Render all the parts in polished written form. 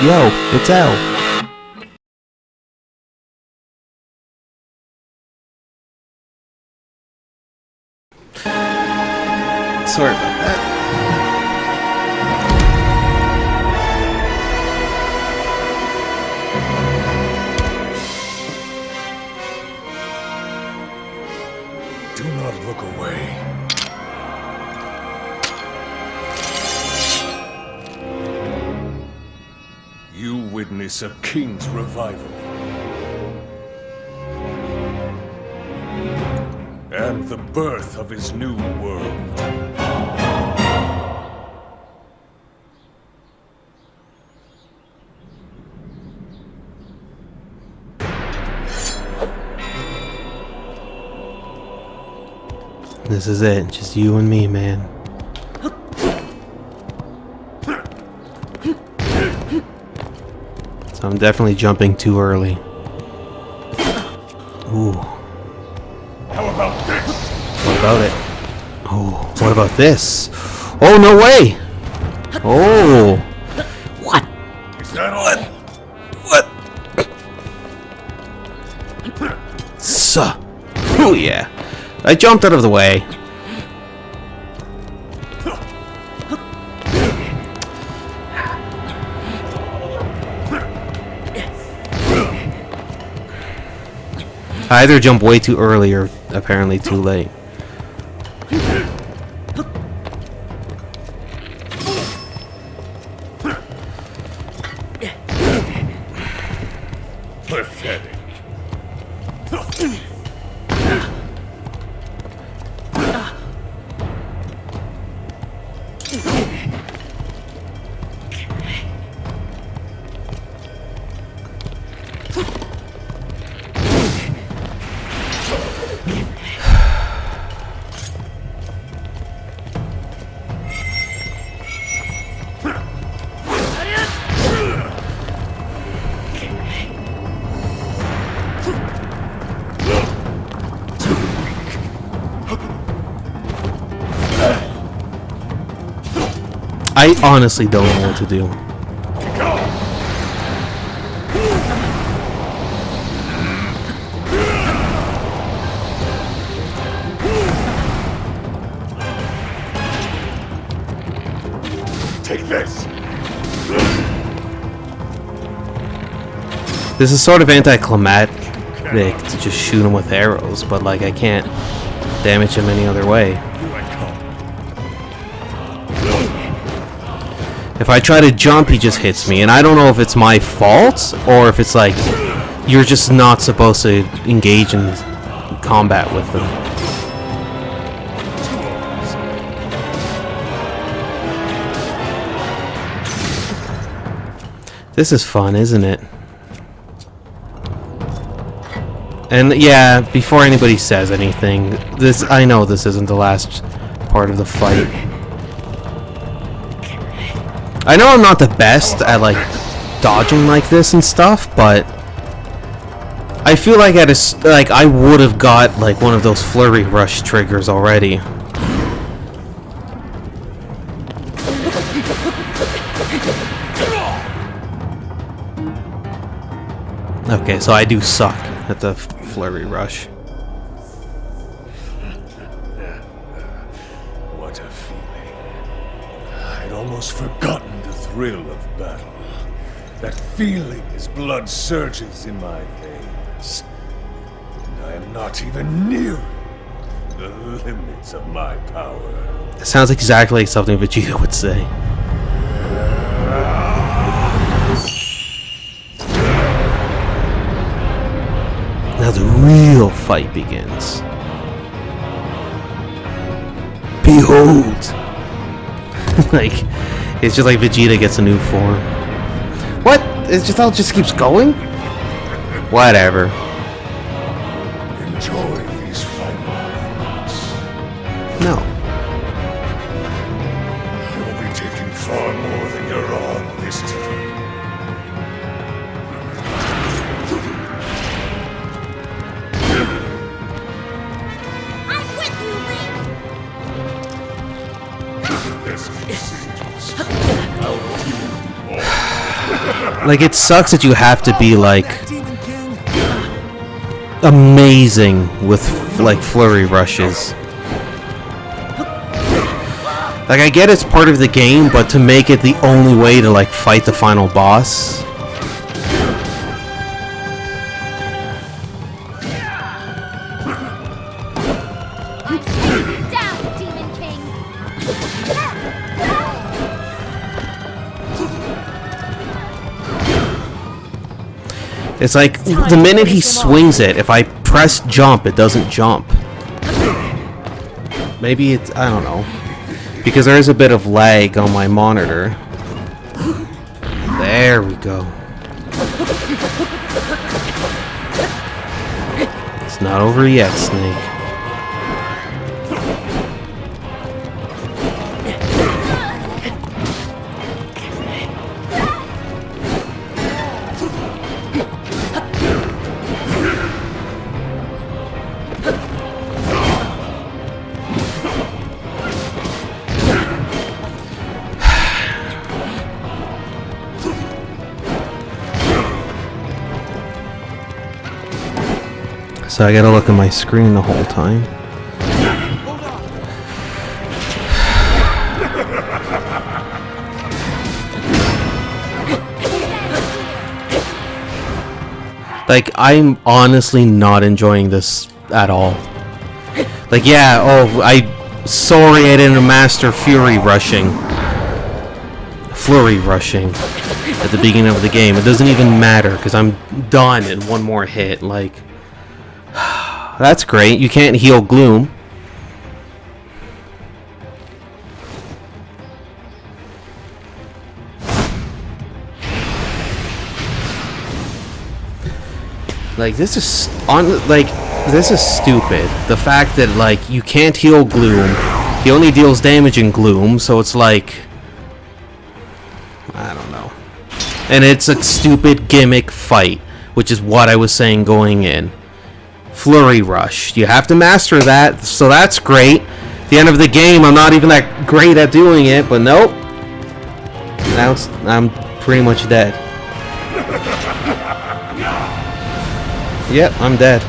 Yo, it's L. Sorry about that. Do not look away. You witness a king's revival. And the birth of his new world. This is it, just you and me, man. So I'm definitely jumping too early. Ooh. How about this? What about it? Oh, what about this? Oh, no way! Oh! What? Is that all? What? So. Oh, yeah. I jumped out of the way. I either jump way too early or apparently too late. Pathetic. I honestly don't know what to do. Take this. This is sort of anticlimactic to just shoot him with arrows, but like I can't damage him any other way. If I try to jump, he just hits me, and I don't know if it's my fault or if it's like you're just not supposed to engage in combat with them. This is fun, isn't it? And yeah, before anybody says anything, I know this isn't the last part of the fight. I know I'm not the best at like dodging like this and stuff, but I feel like I would have got like one of those flurry rush triggers already. Okay, so I do suck at the flurry rush. What a feeling. I'd almost forgotten the thrill of battle. That feeling as blood surges in my veins. And I am not even near the limits of my power. It sounds exactly like something Vegeta would say. Now the real fight begins. Behold! Like, it's just like Vegeta gets a new form. What? It just keeps going? Whatever. Enjoy these final moments. No. I will be taking far more than you're on this time. I'm with you, Link! This is I will Like, it sucks that you have to be, like, amazing with, like, flurry rushes. Like, I get it's part of the game, but to make it the only way to, like, fight the final boss... Down, Demon King! It's like, the minute he swings it, if I press jump, it doesn't jump. Maybe it's... I don't know. Because there is a bit of lag on my monitor. There we go. It's not over yet, Snake. So I gotta look at my screen the whole time. Like, I'm honestly not enjoying this at all. Like, yeah, sorry I didn't master Flurry rushing at the beginning of the game. It doesn't even matter, because I'm done in one more hit, like... That's great. You can't heal Gloom. Like, this is stupid. The fact that, like, you can't heal Gloom. He only deals damage in Gloom, so it's like, I don't know. And it's a stupid gimmick fight, which is what I was saying going in. Flurry Rush. You have to master that, so that's great. At the end of the game, I'm not even that great at doing it, but nope. Now I'm pretty much dead. Yep, I'm dead.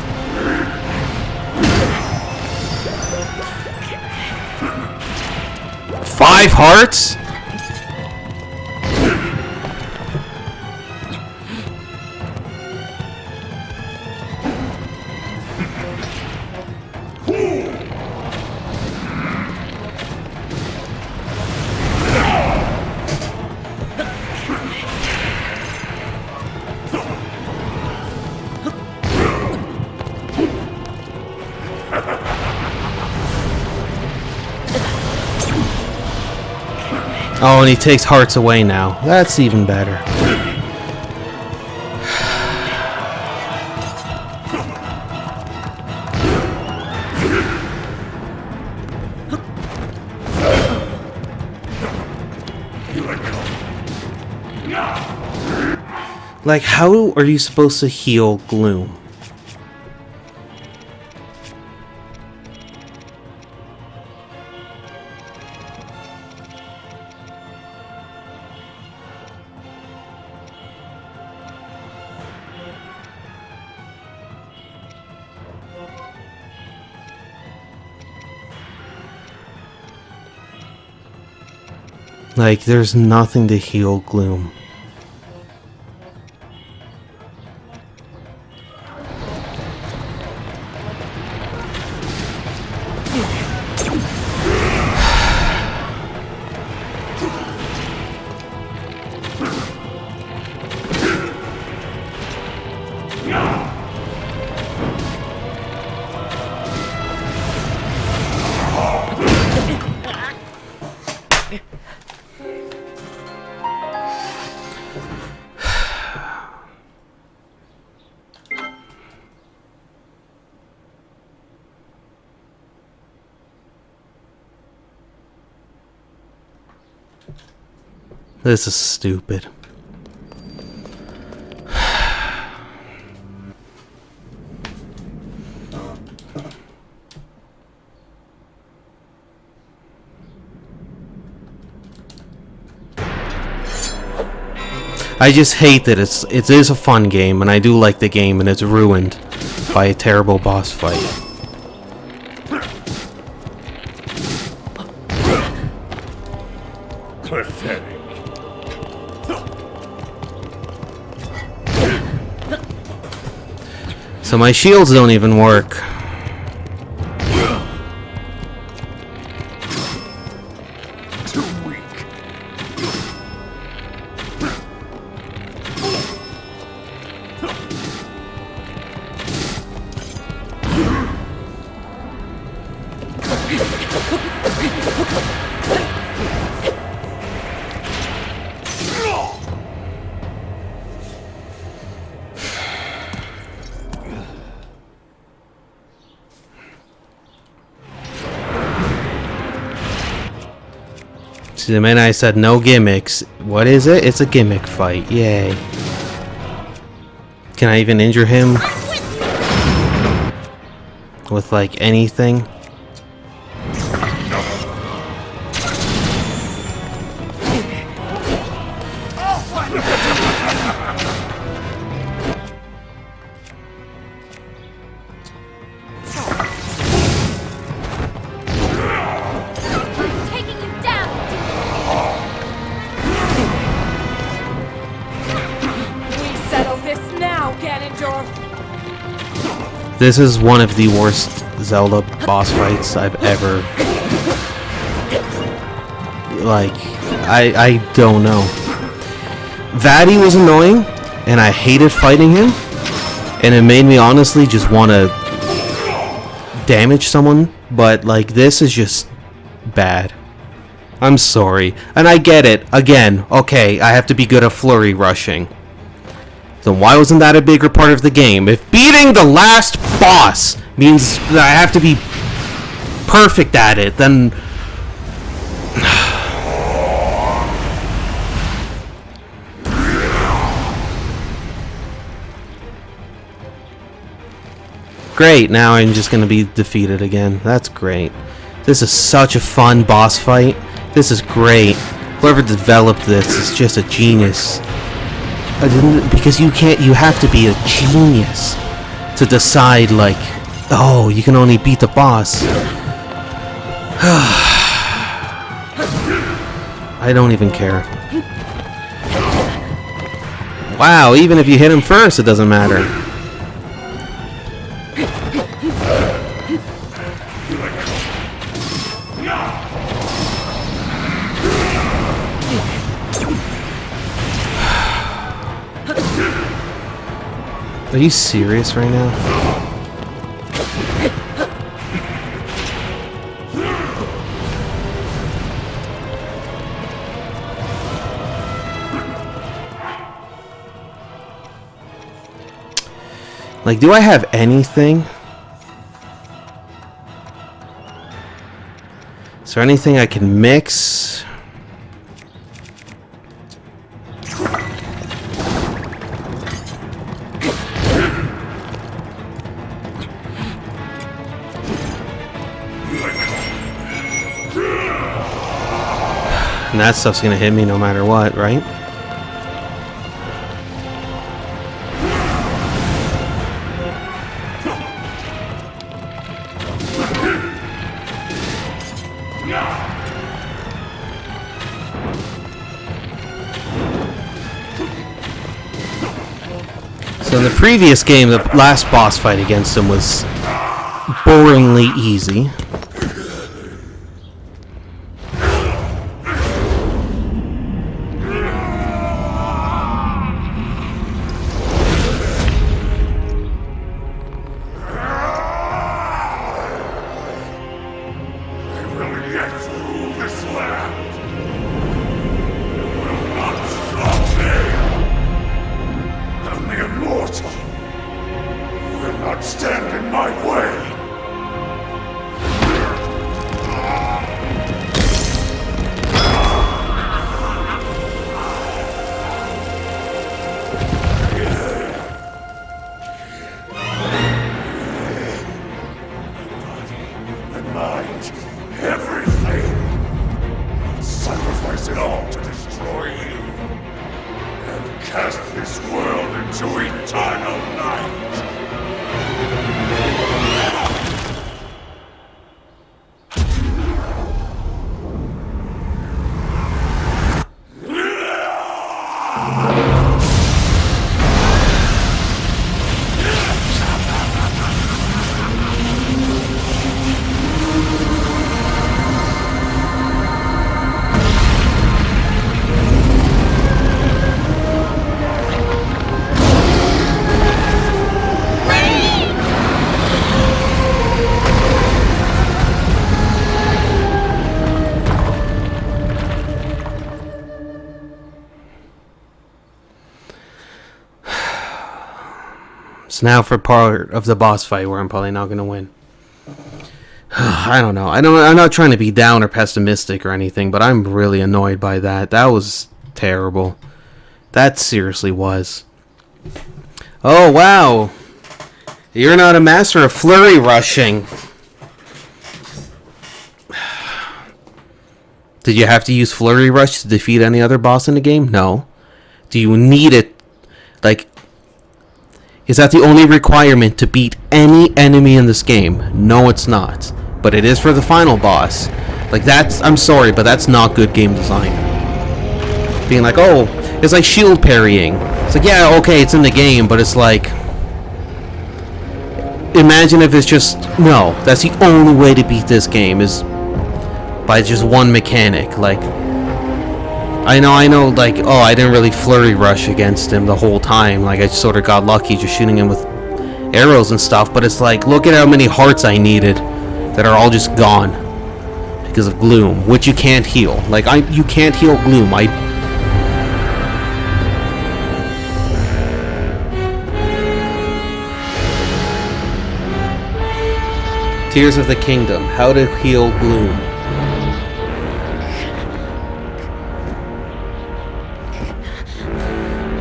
Five hearts? Oh, and he takes hearts away now. That's even better. Like, how are you supposed to heal Gloom? Like, there's nothing to heal Gloom. This is stupid. I just hate that it is a fun game, and I do like the game, and it's ruined by a terrible boss fight. Pathetic. So my shields don't even work. Too weak. See, the minute I said no gimmicks, what is it? It's a gimmick fight. Yay. Can I even injure him with like anything? Taking you down. We settle this now, Ganondorf. This is one of the worst Zelda boss fights I've ever... Like, I don't know. Vaddie was annoying, and I hated fighting him, and it made me honestly just want to damage someone, but like this is just bad. I'm sorry. And I get it. Again, okay, I have to be good at flurry rushing. Then why wasn't that a bigger part of the game? If beating the last boss means that I have to be perfect at it, then... Great, now I'm just gonna be defeated again. That's great. This is such a fun boss fight. This is great. Whoever developed this is just a genius. Because you have to be a genius to decide, like, oh, you can only beat the boss. I don't even care. Wow, even if you hit him first, it doesn't matter. Are you serious right now? Like, do I have anything? Is there anything I can mix? And that stuff's gonna hit me no matter what, right? So in the previous game, the last boss fight against him was boringly easy. Stand in my way. cast this world into eternal night. So now for part of the boss fight where I'm probably not going to win. I don't know. I'm not trying to be down or pessimistic or anything, but I'm really annoyed by that. That was terrible. That seriously was. Oh, wow. You're not a master of flurry rushing. Did you have to use flurry rush to defeat any other boss in the game? No. Do you need it? Like, is that the only requirement to beat any enemy in this game? No, it's not. But it is for the final boss. Like, I'm sorry, but that's not good game design. Being like, oh, it's like shield parrying. It's like, yeah, okay, it's in the game, but it's like, imagine if it's just, no, that's the only way to beat this game is by just one mechanic. Like, I know, like, oh, I didn't really flurry rush against him the whole time. Like, I sort of got lucky just shooting him with arrows and stuff. But it's like, look at how many hearts I needed that are all just gone because of gloom, which you can't heal. Like, you can't heal gloom. Tears of the Kingdom, how to heal gloom.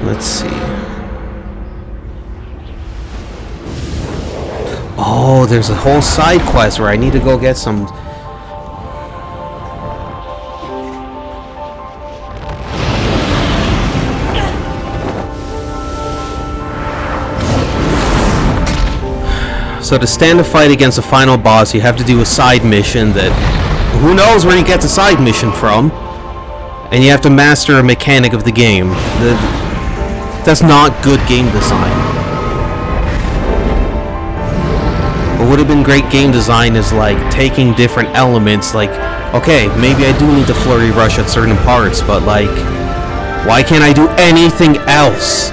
Let's see. Oh, there's a whole side quest where I need to go get some. So to stand a fight against a final boss, you have to do a side mission that who knows where you get the side mission from, and you have to master a mechanic of the game. That's not good game design. What would have been great game design is like taking different elements, like, okay, maybe I do need to flurry rush at certain parts, but like, why can't I do anything else?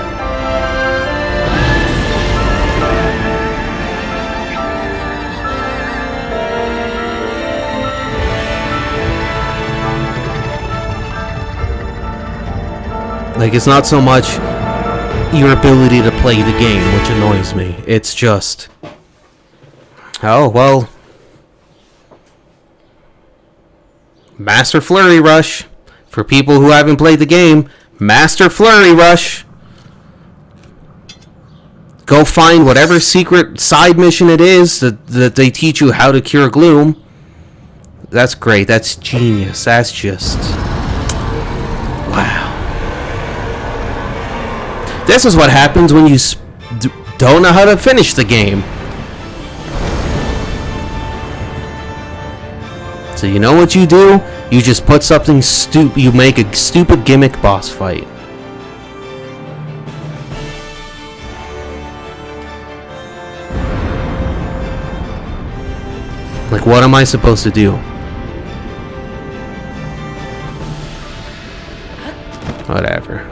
Like, it's not so much your ability to play the game, which annoys me. It's just, oh, well, Master Flurry Rush. For people who haven't played the game, Master Flurry Rush. Go find whatever secret side mission it is that they teach you how to cure gloom. That's great. That's genius. That's just, wow. This is what happens when you don't know how to finish the game. So you know what you do? You just put something stupid. You make a stupid gimmick boss fight. Like, what am I supposed to do? Whatever.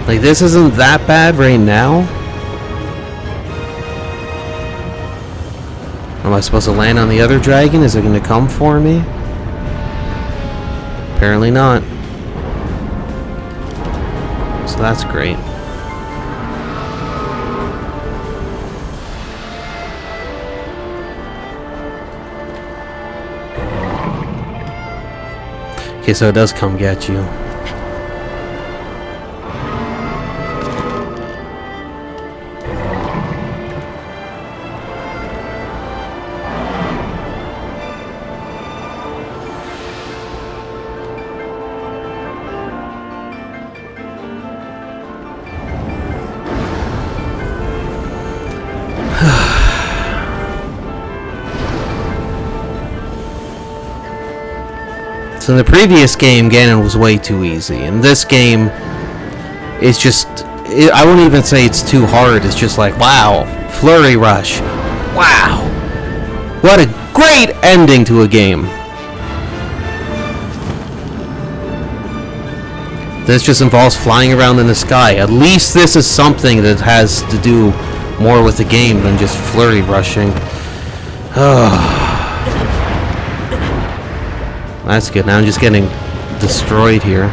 Like, this isn't that bad right now. Am I supposed to land on the other dragon? Is it going to come for me? Apparently not. So that's great. Okay, so it does come get you. So in the previous game, Ganon was way too easy. In this game, it's just... I wouldn't even say it's too hard. It's just like, wow, Flurry Rush. Wow. What a great ending to a game. This just involves flying around in the sky. At least this is something that has to do more with the game than just Flurry Rushing. Oh. That's good. Now I'm just getting destroyed here.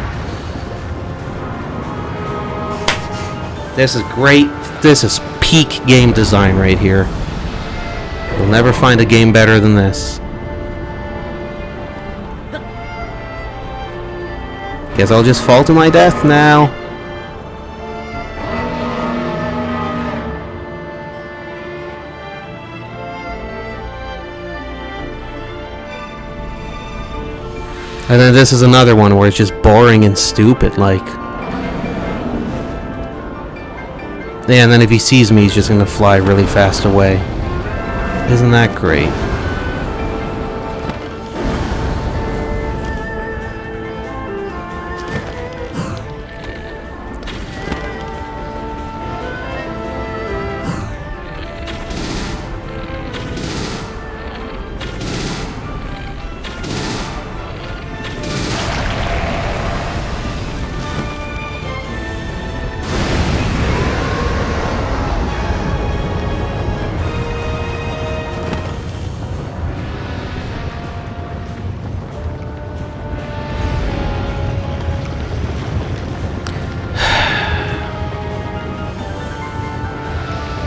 This is great. This is peak game design right here. You'll never find a game better than this. Guess I'll just fall to my death now. And then this is another one where it's just boring and stupid, like... Yeah, and then if he sees me, he's just gonna fly really fast away. Isn't that great?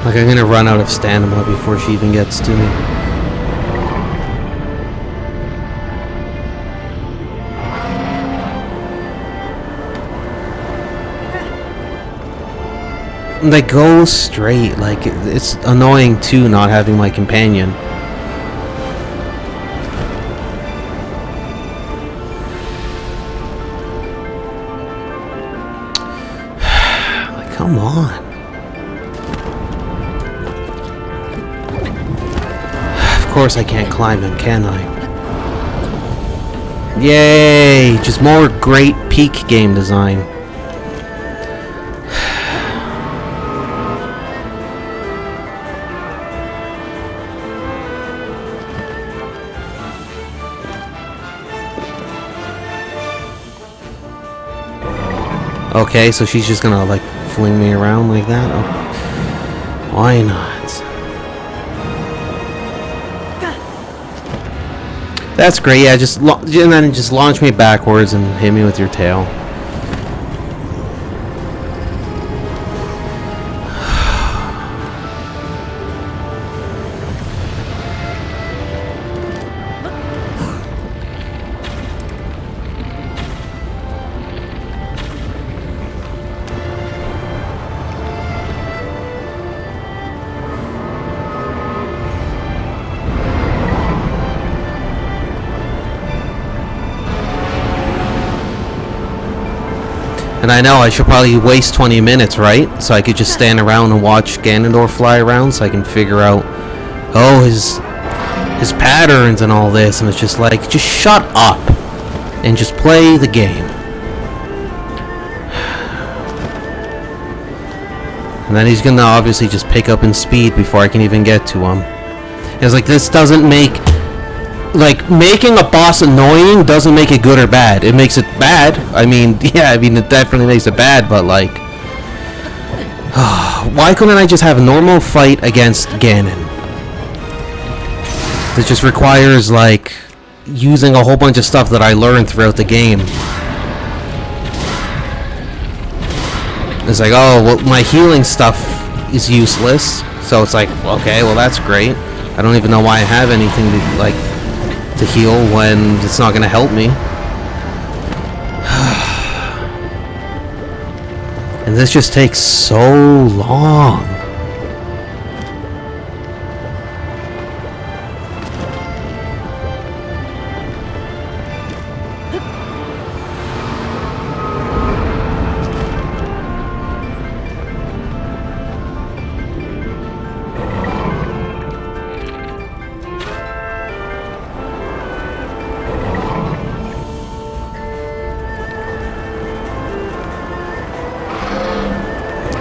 Like, I'm gonna run out of stamina before she even gets to me. They go straight, like, it's annoying too not having my companion. Like, come on. Of course I can't climb him, can I? Yay! Just more great peak game design. Okay, so she's just gonna, like, fling me around like that? Oh. Why not? That's great, yeah, and then just launch me backwards and hit me with your tail. And I know I should probably waste 20 minutes, right? So I could just stand around and watch Ganondorf fly around so I can figure out, oh, his patterns and all this. And it's just like, just shut up and just play the game. And then he's gonna obviously just pick up in speed before I can even get to him. And it's like, this doesn't make... Like, making a boss annoying doesn't make it good or bad. It makes it bad. I mean, yeah, I mean, it definitely makes it bad, but, like, Why couldn't I just have a normal fight against Ganon? That just requires, like, using a whole bunch of stuff that I learned throughout the game. It's like, oh, well, my healing stuff is useless. So it's like, okay, well, that's great. I don't even know why I have anything to, like, to heal when it's not going to help me. And this just takes so long.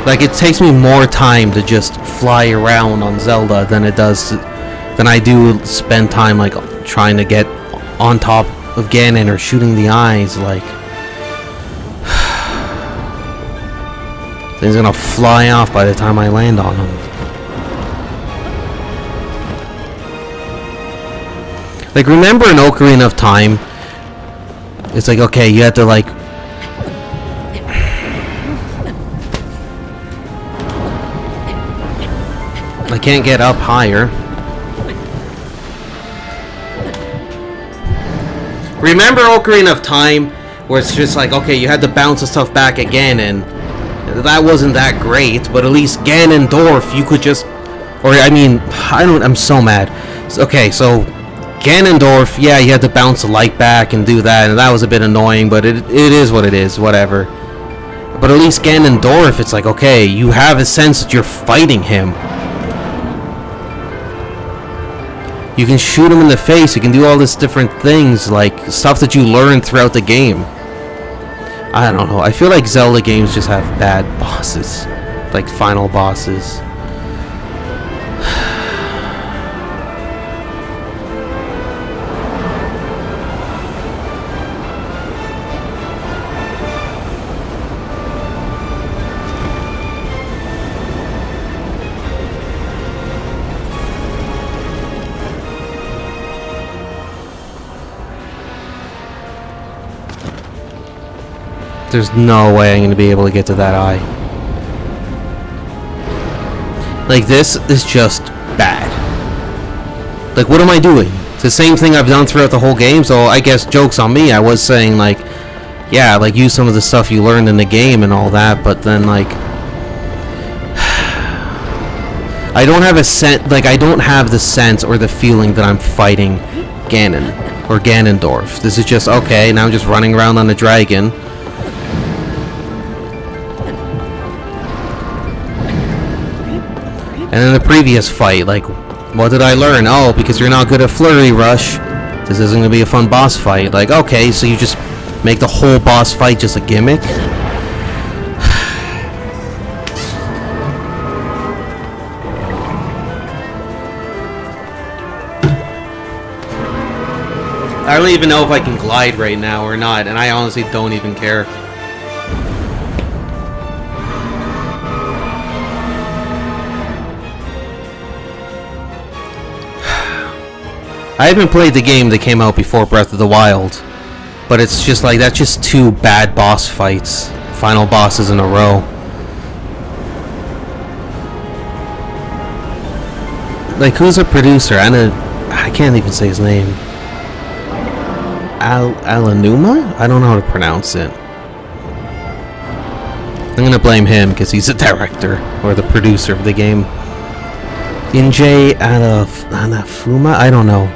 Like, it takes me more time to just fly around on Zelda than I do spend time, like, trying to get on top of Ganon or shooting the eyes, like... Things gonna fly off by the time I land on him. Like, remember in Ocarina of Time? It's like, okay, you have to, like... I can't get up higher. Remember Ocarina of Time, where it's just like, okay, you had to bounce the stuff back again, and that wasn't that great, but at least Ganondorf, you could just... Or, I mean, I'm so mad. Okay, so, Ganondorf, yeah, you had to bounce the light back and do that, and that was a bit annoying, but it is what it is, whatever. But at least Ganondorf, it's like, okay, you have a sense that you're fighting him. You can shoot him in the face, you can do all these different things, like, stuff that you learn throughout the game. I don't know, I feel like Zelda games just have bad bosses. Like, final bosses. There's no way I'm going to be able to get to that eye. Like, this is just bad. Like, what am I doing? It's the same thing I've done throughout the whole game, so I guess joke's on me. I was saying, like, yeah, like, use some of the stuff you learned in the game and all that, but then, like... I don't have a sense, like, I don't have the sense or the feeling that I'm fighting Ganon or Ganondorf. This is just, okay, now I'm just running around on a dragon. And in the previous fight, like, what did I learn? Oh, because you're not good at Flurry Rush, this isn't going to be a fun boss fight. Like, okay, so you just make the whole boss fight just a gimmick? I don't even know if I can glide right now or not, and I honestly don't even care. I haven't played the game that came out before Breath of the Wild, but it's just like, that's just two bad boss fights, final bosses in a row. Like, who's a producer? I can't even say his name. Alanuma? I don't know how to pronounce it. I'm gonna blame him because he's the director or the producer of the game. Injay Anafuma? I don't know.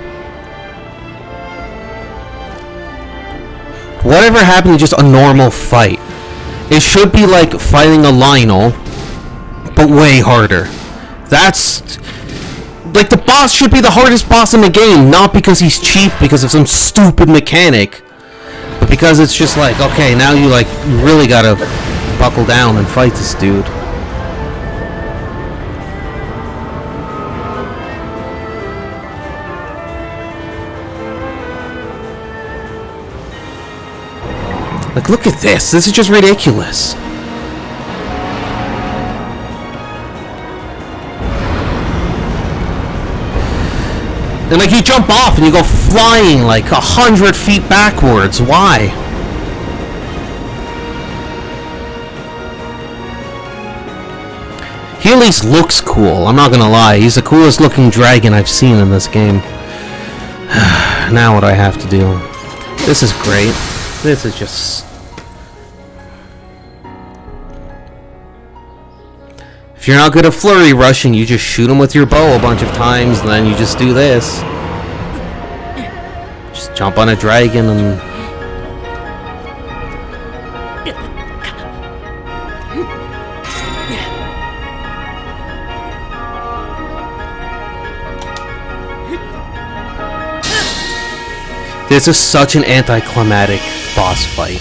Whatever happened to just a normal fight? It should be like fighting a Lionel, but way harder. That's... Like, the boss should be the hardest boss in the game, not because he's cheap, because of some stupid mechanic, but because it's just like, okay, now you, like, really gotta buckle down and fight this dude. Like, look at this. This is just ridiculous. And like you jump off and you go flying like 100 feet backwards. Why? He at least looks cool, I'm not gonna lie. He's the coolest looking dragon I've seen in this game. Now what do I have to do? This is great. This is just... If you're not good at flurry rushing, you just shoot him with your bow a bunch of times, and then you just do this. Just jump on a dragon and... This is such an anticlimactic boss fight.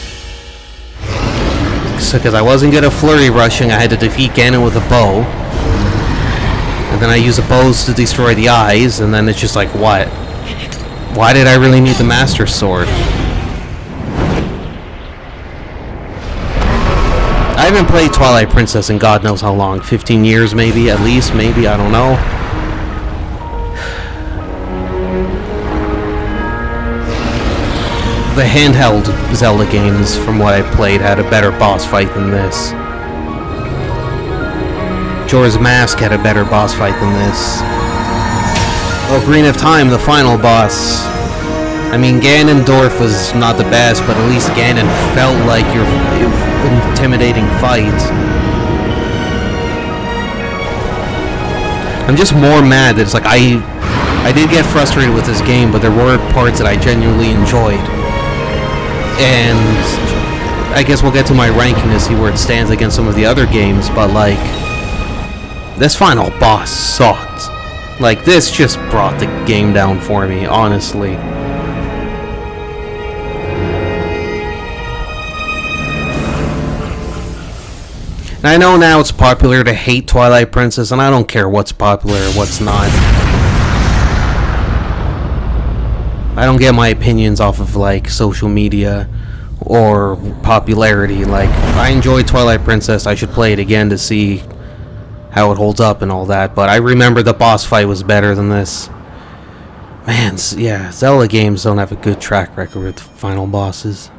So, because I wasn't good at flurry rushing, I had to defeat Ganon with a bow. And then I use the bows to destroy the eyes, and then it's just like, what? Why did I really need the Master Sword? I haven't played Twilight Princess in God knows how long. 15 years maybe, at least, maybe, I don't know. The handheld Zelda games, from what I played, had a better boss fight than this. Majora's Mask had a better boss fight than this. Ocarina of Time, the final boss. I mean, Ganondorf was not the best, but at least Ganon felt like your intimidating fight. I'm just more mad that it's like I did get frustrated with this game, but there were parts that I genuinely enjoyed. And I guess we'll get to my ranking to see where it stands against some of the other games, but like, this final boss sucked. Like, this just brought the game down for me, honestly. And I know now it's popular to hate Twilight Princess, and I don't care what's popular or what's not. I don't get my opinions off of, like, social media or popularity. Like, I enjoy Twilight Princess. I should play it again to see how it holds up and all that. But I remember the boss fight was better than this. Man, yeah, Zelda games don't have a good track record with final bosses.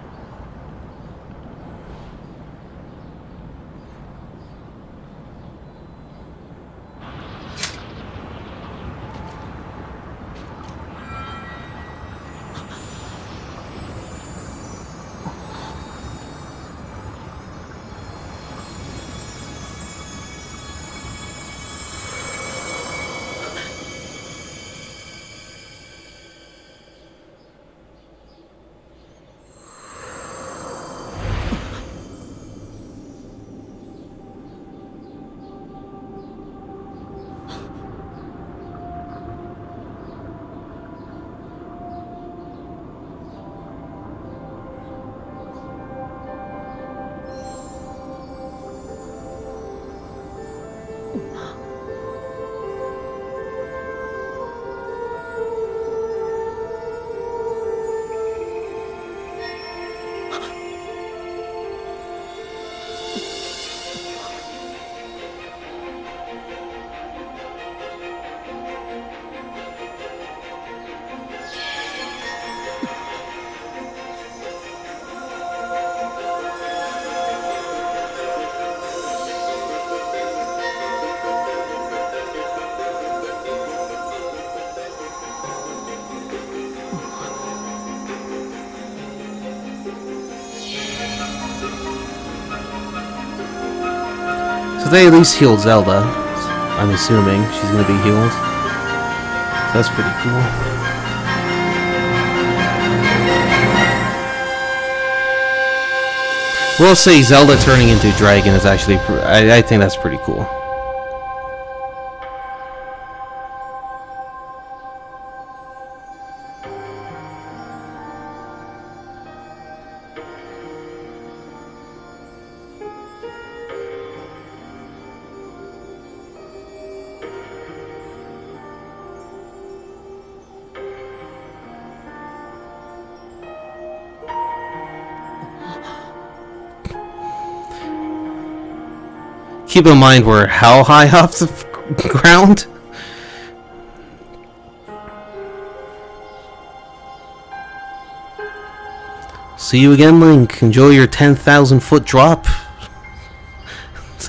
So they at least healed Zelda. I'm assuming she's gonna be healed. So that's pretty cool. We'll say Zelda turning into a dragon is actually... I think that's pretty cool. Keep in mind we're how high off the ground? See you again, Link. Enjoy your 10,000 foot drop.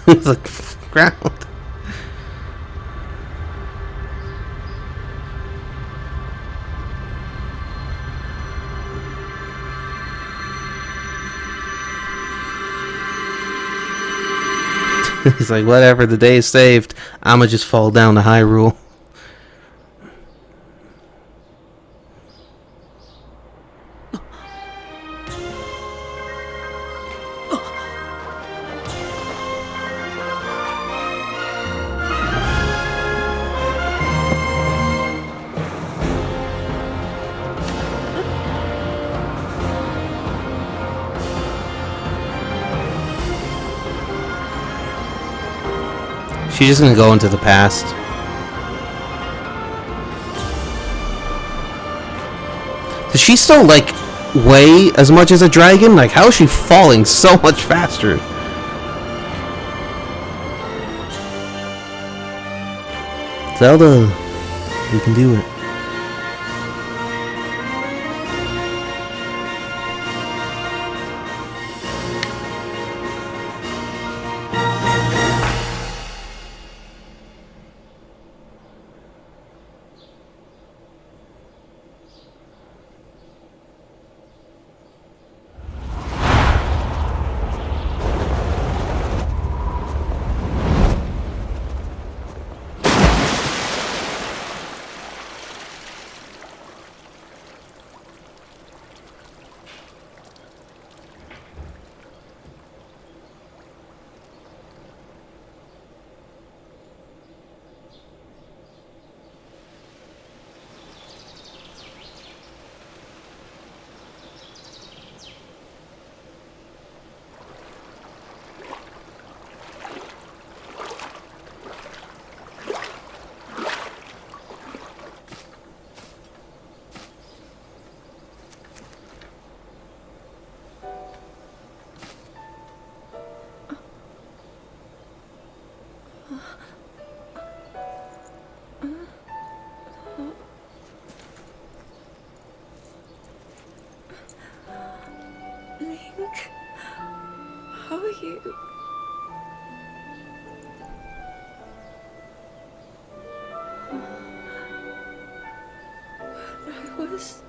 It's like ground. He's like, whatever, the day is saved. I'ma just fall down to Hyrule. She's just gonna go into the past. Does she still, like, weigh as much as a dragon? Like, how is she falling so much faster? Zelda, you can do it. Link, how are you? I was...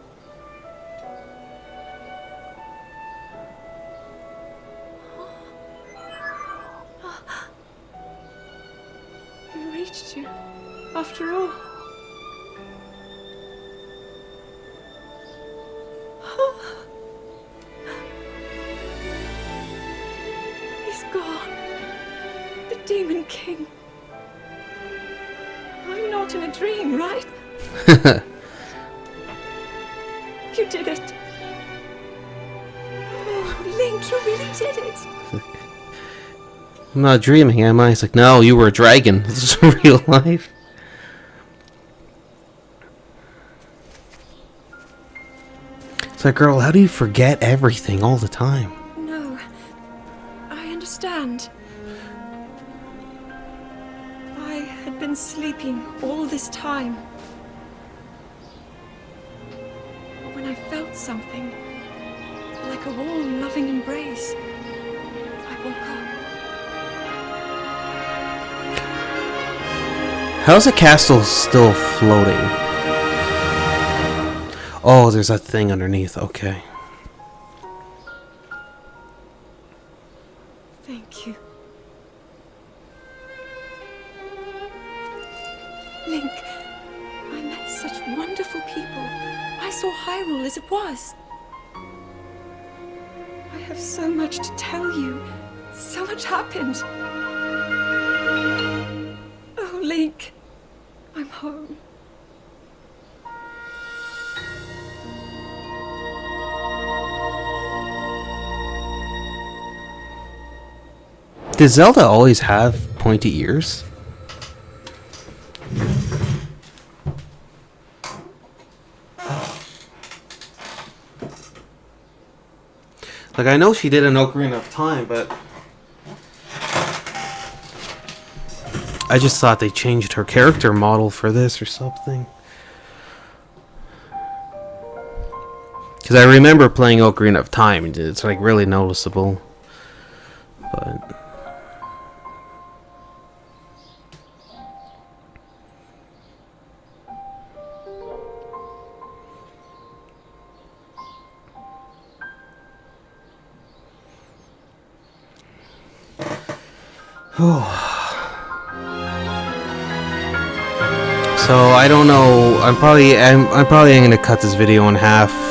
We reached you, after all. He's gone. The Demon King. I'm not in a dream, right? You did it. Oh, Link, you really did it. I'm not dreaming, am I? It's like, no, you were a dragon. This is real life. It's like, girl, how do you forget everything all the time? No, I understand. I had been sleeping all this time. When I felt something, like a warm, loving embrace, I woke up. How's the castle still floating? Oh, there's that thing underneath. Okay. Thank you. Link, I met such wonderful people. I saw Hyrule as it was. I have so much to tell you. So much happened. Oh, Link, I'm home. Did Zelda always have pointy ears? Like, I know she did in Ocarina of Time, but I just thought they changed her character model for this or something. Because I remember playing Ocarina of Time, and it's like really noticeable. But so I don't know. I'm probably going to cut this video in half.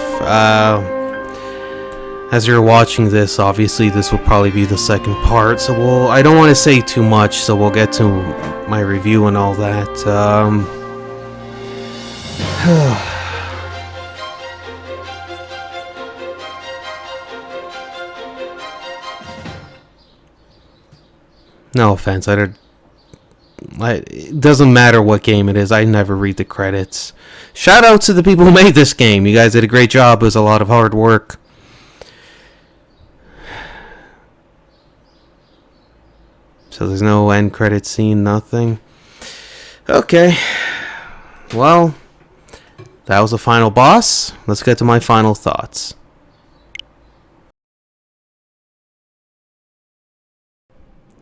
As you're watching this, obviously this will probably be the second part. So I don't want to say too much. So we'll get to my review and all that. No offense, it doesn't matter what game it is, I never read the credits. Shout out to the people who made this game. You guys did a great job. It was a lot of hard work. So there's no end credit scene, nothing. Okay. Well, that was the final boss. Let's get to my final thoughts.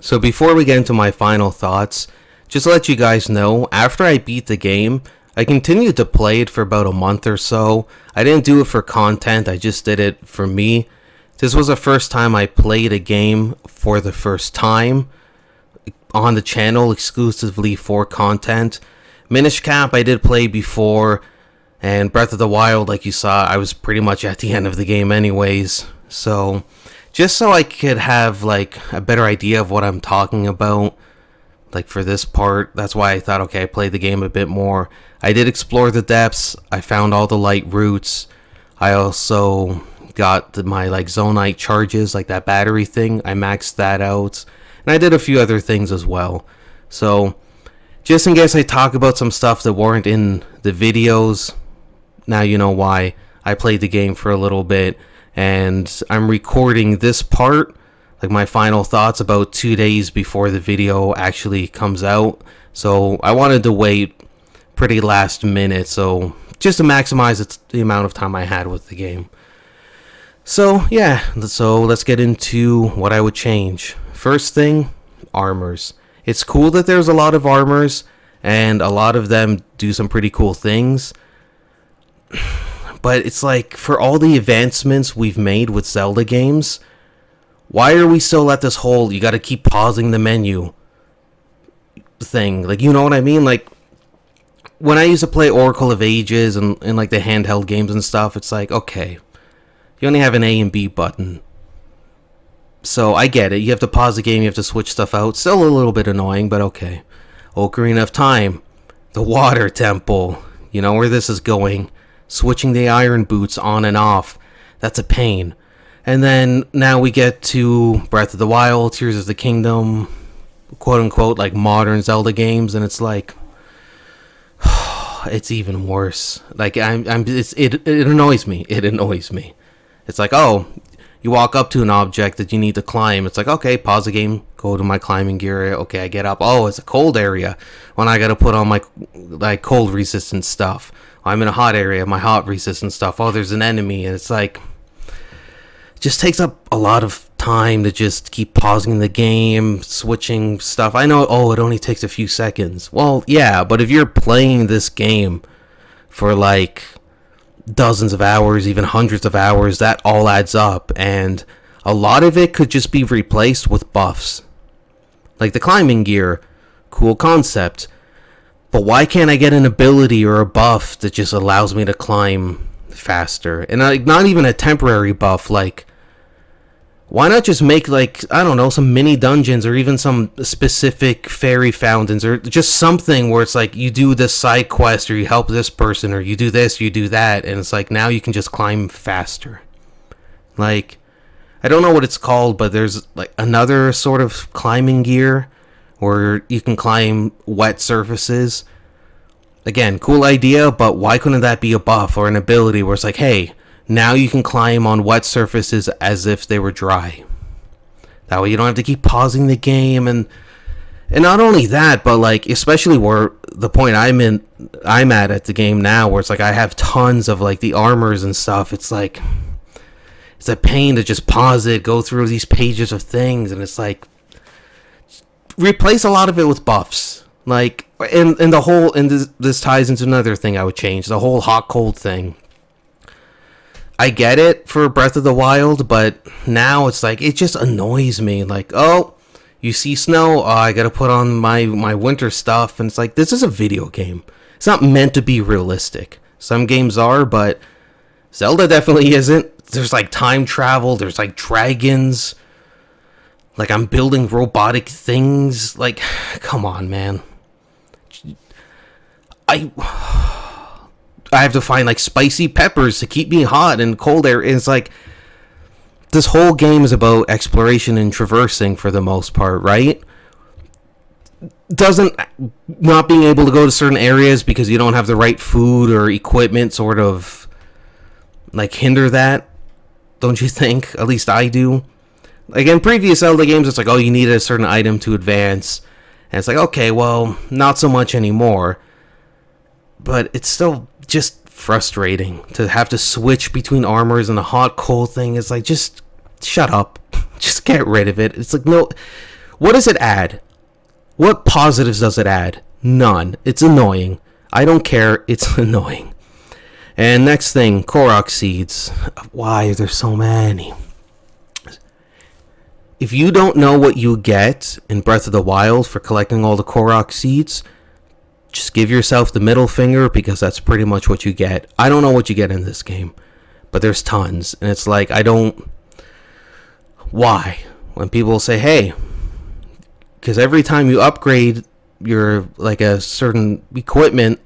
So before we get into my final thoughts, just to let you guys know, after I beat the game, I continued to play it for about a month or so. I didn't do it for content, I just did it for me. This was the first time I played a game for the first time on the channel exclusively for content. Minish Cap I did play before, and Breath of the Wild, like you saw, I was pretty much at the end of the game anyways. So just so I could have like a better idea of what I'm talking about, like for this part, that's why I thought, okay, I played the game a bit more. I did explore the depths. I found all the light routes. I also got my like Zonite charges, like that battery thing. I maxed that out, and I did a few other things as well. So just in case I talk about some stuff that weren't in the videos, now you know why. I played the game for a little bit, and I'm recording this part, like my final thoughts, about 2 days before the video actually comes out. So I wanted to wait pretty last minute, so just to maximize the amount of time I had with the game. So yeah, so let's get into what I would change. First thing, armors. It's cool that there's a lot of armors, and a lot of them do some pretty cool things. But it's like, for all the advancements we've made with Zelda games, why are we still at this whole you gotta keep pausing the menu thing? Like, you know what I mean? Like, when I used to play Oracle of Ages and like the handheld games and stuff, it's like, okay, you only have an A and B button. So I get it. You have to pause the game, you have to switch stuff out. Still a little bit annoying, but okay. Ocarina of Time, the water temple. You know where this is going. Switching the iron boots on and off. That's a pain. And then now we get to Breath of the Wild, Tears of the Kingdom, quote unquote, like modern Zelda games, and it's like, it's even worse. Like it annoys me. It annoys me. It's like, oh, you walk up to an object that you need to climb. It's like, okay, pause the game, go to my climbing gear area. Okay, I get up. Oh, it's a cold area. When I gotta put on my like cold resistant stuff. I'm in a hot area, my hot resistant stuff. Oh, there's an enemy, and it's like, it just takes up a lot of time to just keep pausing the game, switching stuff. I know, oh, it only takes a few seconds. Well, yeah, but if you're playing this game for like dozens of hours, even hundreds of hours, that all adds up, and a lot of it could just be replaced with buffs. Like the climbing gear, cool concept, but why can't I get an ability or a buff that just allows me to climb faster? And like, not even a temporary buff, like, why not just make, like, I don't know, some mini dungeons or even some specific fairy fountains or just something where it's like you do this side quest or you help this person or you do this, you do that, and it's like now you can just climb faster. Like, I don't know what it's called, but there's like another sort of climbing gear where you can climb wet surfaces. Again, cool idea, but why couldn't that be a buff or an ability where it's like, hey, now you can climb on wet surfaces as if they were dry. That way you don't have to keep pausing the game, and And not only that, but like, especially where the point I'm at the game now, where it's like I have tons of like the armors and stuff. It's like, it's a pain to just pause it, go through these pages of things, and it's like, replace a lot of it with buffs. Like, and the whole, and this ties into another thing I would change, the whole hot cold thing. I get it for Breath of the Wild, but now it's like, it just annoys me. Like, oh, you see snow, oh, I gotta put on my winter stuff, and it's like, this is a video game. It's not meant to be realistic. Some games are, but Zelda definitely isn't. There's like time travel, there's like dragons, like I'm building robotic things. Like, come on, man. I have to find like spicy peppers to keep me hot in cold air. It's like, this whole game is about exploration and traversing for the most part, right? Doesn't not being able to go to certain areas because you don't have the right food or equipment sort of like hinder that? Don't you think? At least I do. Like in previous Zelda games, it's like, oh, you needed a certain item to advance. And it's like, okay, well, not so much anymore. But it's still just frustrating to have to switch between armors, and the hot cold thing is like, just shut up. Just get rid of it. It's like, no. What does it add? What positives does it add? None. It's annoying. I don't care. It's annoying. And next thing, Korok seeds. Why are there so many? If you don't know what you get in Breath of the Wild for collecting all the Korok seeds, just give yourself the middle finger, because that's pretty much what you get. I don't know what you get in this game, but there's tons. And it's like, I don't... Why? When people say, hey, because every time you upgrade your, like, a certain equipment,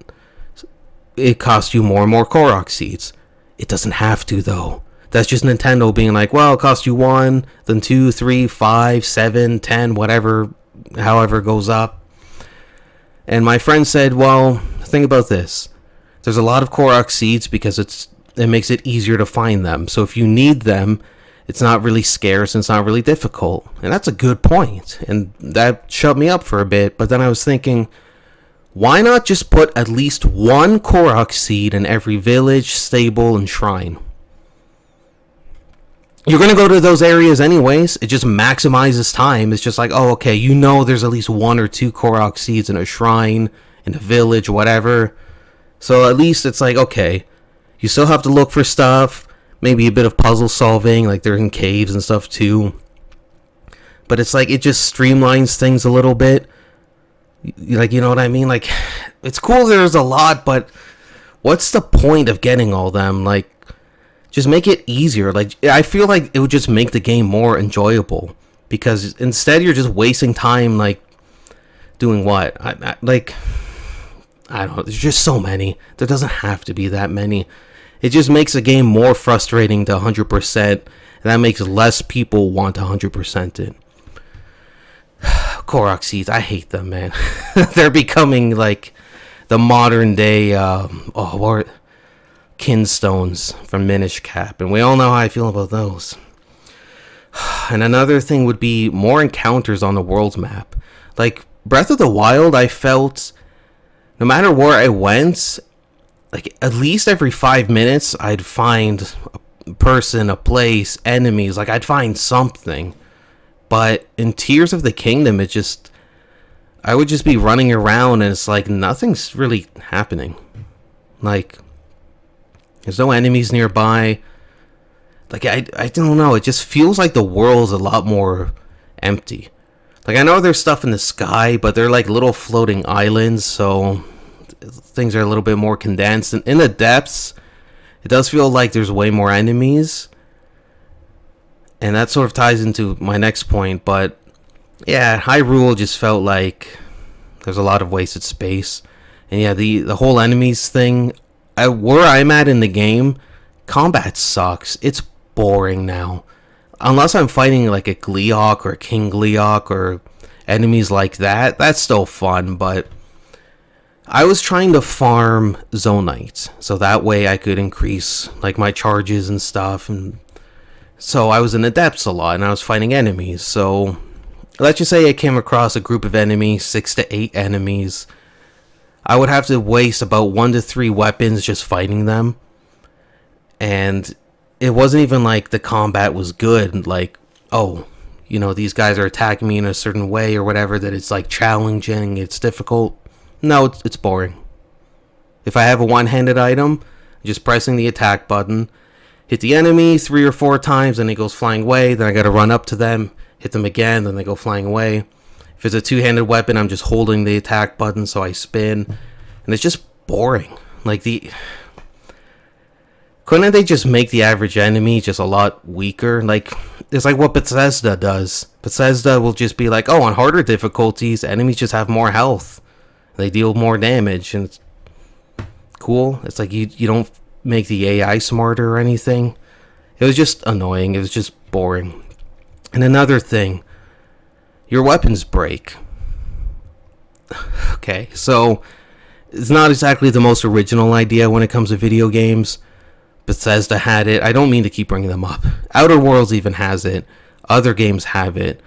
it costs you more and more Korok seeds. It doesn't have to, though. That's just Nintendo being like, well, it costs you 1, then 2, 3, 5, 7, 10, whatever, however it goes up. And my friend said, well, think about this. There's a lot of Korok seeds because it makes it easier to find them. So if you need them, it's not really scarce and it's not really difficult. And that's a good point. And that shut me up for a bit. But then I was thinking, why not just put at least one Korok seed in every village, stable, and shrine? You're going to go to those areas anyways. It just maximizes time. It's just like, oh, okay, you know there's at least 1 or 2 Korok seeds in a shrine, in a village, whatever. So at least it's like, okay, you still have to look for stuff. Maybe a bit of puzzle solving, like they're in caves and stuff too. But it's like, it just streamlines things a little bit. Like, you know what I mean? Like, it's cool there's a lot, but what's the point of getting all them? Like, just make it easier. Like, I feel like it would just make the game more enjoyable, because instead you're just wasting time, like, doing what? I don't know. There's just so many. There doesn't have to be that many. It just makes the game more frustrating to 100%, and that makes less people want to 100% it. Korok seeds, I hate them, man. They're becoming like the modern day kinstones from Minish Cap, and we all know how I feel about those. And another thing would be more encounters on the world's map. Like Breath of the Wild, I felt no matter where I went, like at least every 5 minutes I'd find a person, a place, enemies. Like I'd find something. But in Tears of the Kingdom, I would just be running around, and it's like nothing's really happening. Like, there's no enemies nearby. Like, I don't know. It just feels like the world's a lot more empty. Like, I know there's stuff in the sky, but they're like little floating islands, so things are a little bit more condensed. And in the depths, it does feel like there's way more enemies. And that sort of ties into my next point, but yeah, Hyrule just felt like there's a lot of wasted space. And yeah, the whole enemies thing, where I'm at in the game, combat sucks. It's boring now. Unless I'm fighting like a Gleeok or a King Gleeok or enemies like that, that's still fun, but I was trying to farm Zonite, so that way I could increase like my charges and stuff, and so I was in the depths a lot, and I was fighting enemies, so let's just say I came across a group of enemies, 6 to 8 enemies. I would have to waste about 1 to 3 weapons just fighting them. And it wasn't even like the combat was good. Like, oh, you know, these guys are attacking me in a certain way or whatever, that it's like challenging, it's difficult. No, it's boring. If I have a one-handed item, just pressing the attack button, hit the enemy 3 or 4 times, and he goes flying away. Then I gotta run up to them, hit them again, then they go flying away. If it's a two-handed weapon, I'm just holding the attack button, so I spin. And it's just boring. Like, couldn't they just make the average enemy just a lot weaker? Like, it's like what Bethesda does. Bethesda will just be like, oh, on harder difficulties, enemies just have more health. They deal more damage, and it's cool. It's like you don't make the AI smarter or anything. It was just annoying. It was just boring. And another thing, your weapons break. Okay, so it's not exactly the most original idea when it comes to video games. Bethesda had it. I don't mean to keep bringing them up. Outer Worlds even has it. Other games have it.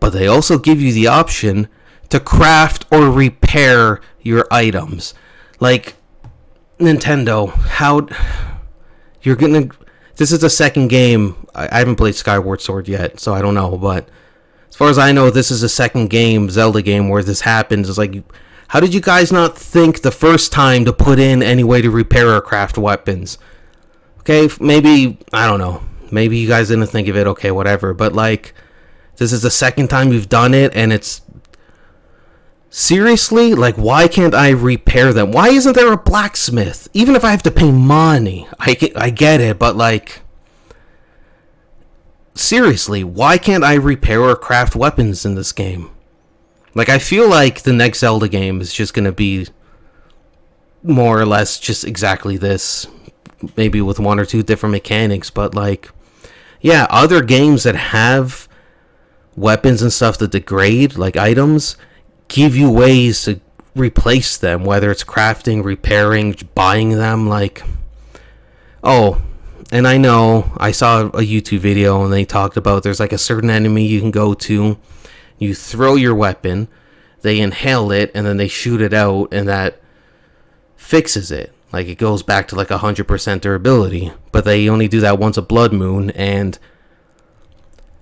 But they also give you the option to craft or repair your items. Like, Nintendo, how you're gonna... This is the second game. I haven't played Skyward Sword yet, so I don't know, but as far as I know, this is the second game, Zelda game, where this happens. It's like, how did you guys not think the first time to put in any way to repair or craft weapons? Okay, maybe, I don't know. Maybe you guys didn't think of it, okay, whatever. But, like, this is the second time you've done it, and it's... Seriously? Like, why can't I repair them? Why isn't there a blacksmith? Even if I have to pay money. I get it, but, like... Seriously, why can't I repair or craft weapons in this game? Like, I feel like the next Zelda game is just gonna be more or less just exactly this. Maybe with 1 or 2 different mechanics, but, like... Yeah, other games that have weapons and stuff that degrade, like items, give you ways to replace them, whether it's crafting, repairing, buying them, like... Oh... And I know, I saw a YouTube video and they talked about there's like a certain enemy you can go to, you throw your weapon, they inhale it, and then they shoot it out, and that fixes it. Like, it goes back to like 100% durability. But they only do that once a blood moon, and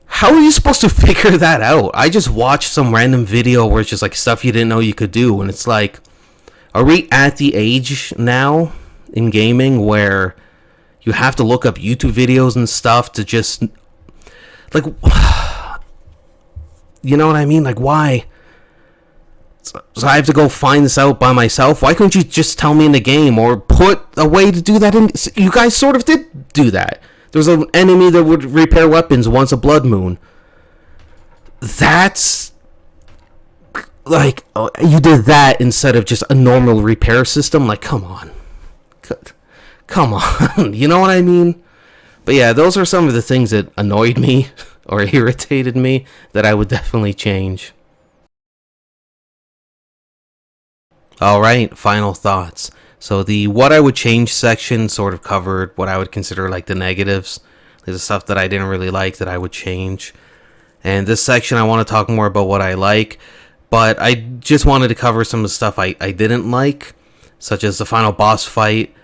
how are you supposed to figure that out? I just watched some random video where it's just like stuff you didn't know you could do, and it's like, are we at the age now in gaming where you have to look up YouTube videos and stuff to just, like, you know what I mean? Like, why? So I have to go find this out by myself? Why couldn't you just tell me in the game, or put a way to do that in? You guys sort of did do that. There's an enemy that would repair weapons once a blood moon. That's, like, you did that instead of just a normal repair system? Like, come on. Come on, you know what I mean? But yeah, those are some of the things that annoyed me or irritated me that I would definitely change. Alright, final thoughts. So the what I would change section sort of covered what I would consider like the negatives. There's stuff that I didn't really like that I would change. And this section I want to talk more about what I like, but I just wanted to cover some of the stuff I didn't like, such as the final boss fight.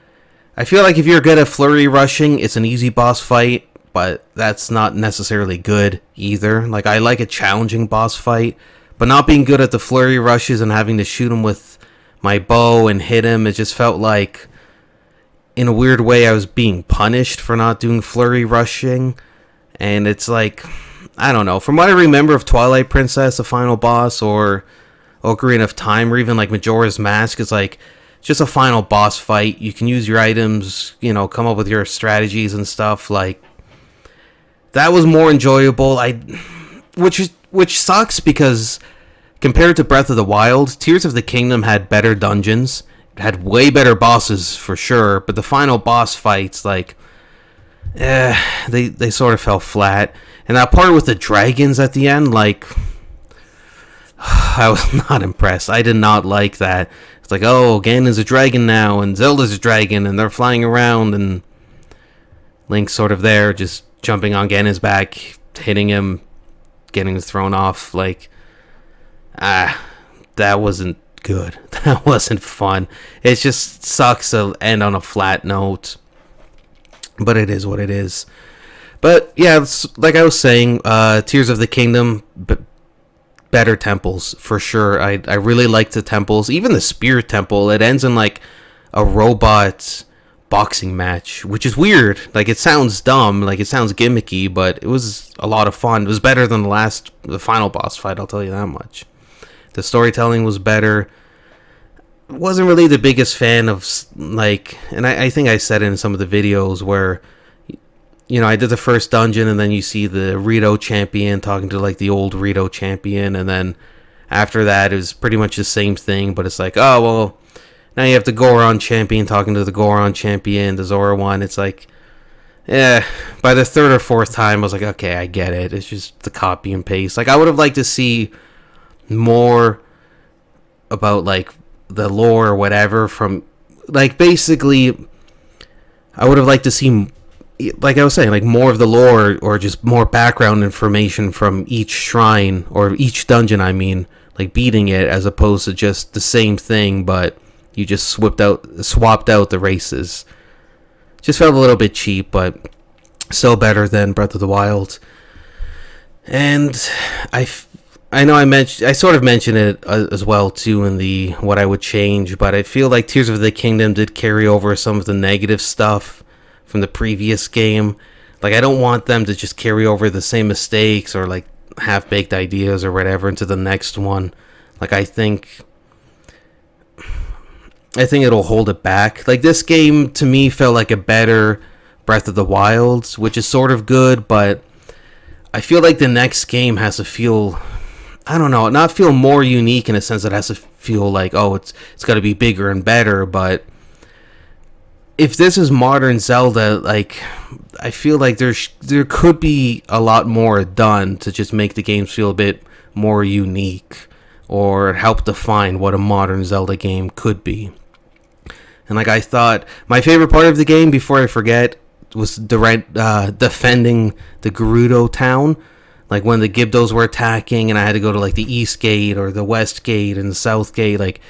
I feel like if you're good at flurry rushing, it's an easy boss fight, but that's not necessarily good either. Like, I like a challenging boss fight, but not being good at the flurry rushes and having to shoot him with my bow and hit him, it just felt like, in a weird way, I was being punished for not doing flurry rushing. And it's like, I don't know, from what I remember of Twilight Princess, the final boss, or Ocarina of Time, or even like Majora's Mask, it's like just a final boss fight. You can use your items, you know, come up with your strategies and stuff. Like, that was more enjoyable. Which sucks because compared to Breath of the Wild, Tears of the Kingdom had better dungeons. It had way better bosses for sure, but the final boss fights, like, they sort of fell flat. And that part with the dragons at the end, like, I was not impressed. I did not like that. It's like, oh, Ganon's a dragon now, and Zelda's a dragon, and they're flying around, and Link's sort of there, just jumping on Ganon's back, hitting him, getting thrown off. Like, that wasn't good. That wasn't fun. It just sucks to end on a flat note. But it is what it is. But yeah, like I was saying, Tears of the Kingdom, but better temples for sure. I really like the temples. Even the Spirit Temple, it ends in like a robot boxing match, which is weird. Like, it sounds dumb, like it sounds gimmicky, but it was a lot of fun. It was better than the final boss fight, I'll tell you that much. The storytelling was better. Wasn't really the biggest fan of, like, and I think I said it in some of the videos where, you know, I did the first dungeon and then you see the Rito champion talking to like the old Rito champion, and then after that it was pretty much the same thing, but it's like, oh well, now you have the Goron champion talking to the Goron champion, the Zora one. It's like, yeah, by the third or fourth time I was like, okay, I get it. It's just the copy and paste. Like, I would have liked to see more about like the lore or whatever from, like, basically I would have liked to see, like I was saying, like more of the lore or just more background information from each shrine or each dungeon, I mean, like beating it, as opposed to just the same thing but you just swapped out the races. Just felt a little bit cheap, but still better than Breath of the Wild. And I know I sort of mentioned it as well too in the what I would change, but I feel like Tears of the Kingdom did carry over some of the negative stuff from the previous game. Like, I don't want them to just carry over the same mistakes or like half-baked ideas or whatever into the next one. Like, I think it'll hold it back. Like, this game to me felt like a better Breath of the Wild, which is sort of good, but I feel like the next game has to feel, I don't know, not feel more unique in a sense. It has to feel like, oh, it's got to be bigger and better. But if this is modern Zelda, like, I feel like there could be a lot more done to just make the games feel a bit more unique or help define what a modern Zelda game could be. And like, I thought my favorite part of the game, before I forget, was defending the Gerudo town. Like, when the Gibdos were attacking and I had to go to like the East Gate or the West Gate and the South Gate, like,